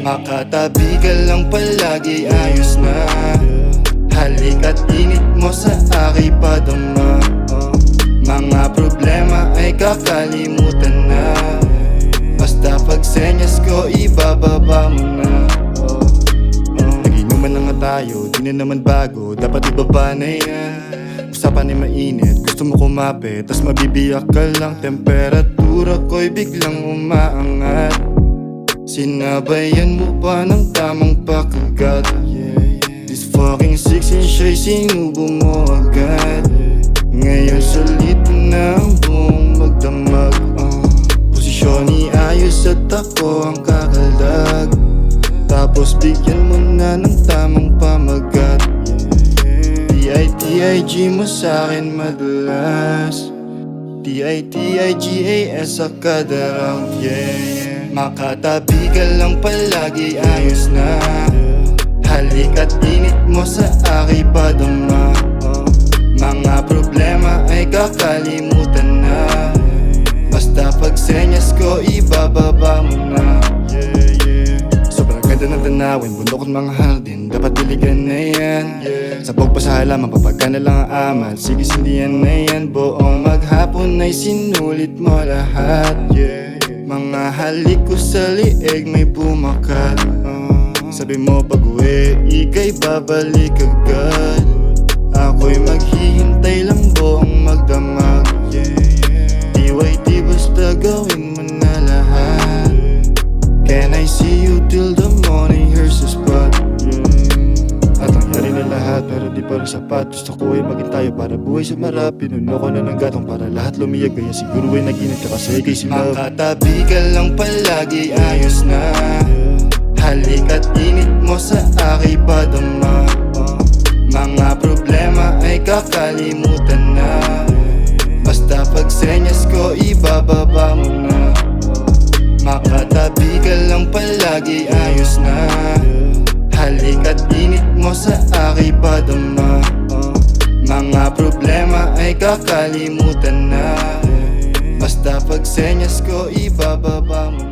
Makatabi ka lang palagi, ayos na. Halik at init mo sa aking padama. Mga problema ay kakalimutan na. Basta pag senyas ko, ibababa mo na. Naginuman na nga tayo, di na naman bago. Dapat ibaba na yan. Usapan ay mainit, gusto mo kumapit, tas mabibiyak ka lang. Temperatura ko'y biglang umaangat. Sinabayan mo pa ng tamang pagkagat. This fucking 6-inch ay sinubo mo agad. Ngayon sulit na ang buong magdamag. Posisyon iayos at ako ang kakaldag. Tapos bigyan mo na ng tamang pamagat. T-I-T-I-G mo sa'kin madalas. T-I-T-I-G-A-S sa kada round, yeah. Makatabi ka lang palagi, ayos na. Halik at init mo sa aking padama. Mga problema ay kakalimutan na. Basta pag senyas ko, ibababa mo na. Sobrang ganda ng tanawin, bundok at mga hardin, dapat diligan na yan. Sabog pa sa halaman, papagka na lang ang amal. Sige, sindihan na yan, buong maghapon ay sinulit mo lahat. Mga halik ko sa lieg may bumakat. Sabi mo pag-uwi, ika'y babalik agad. Ako'y maghihintay lang buong magdamag. TYT basta gawin mo na lahat. Can I see you till the morning, here's the spot. At ang yari na lahat pero di pa rin sapat. Gusto ko ay maging tayo para buhay sa marap. Pinuno ko na ng gatong para lahat lumiyag. Kaya siguro ay naginit ka kasi kay si love. Makatabi ka lang palagi, ayos na. Halik at init mo sa aking padama. Mga problema ay kakalimutan na. Basta pag senyas ko, ibababa mo na. Makatabi ka lang palagi, ayos na. Halik at init mo sa aking padama. Mga problema ay kakalimutan na. Basta pag senyas ko, ibababa mo na.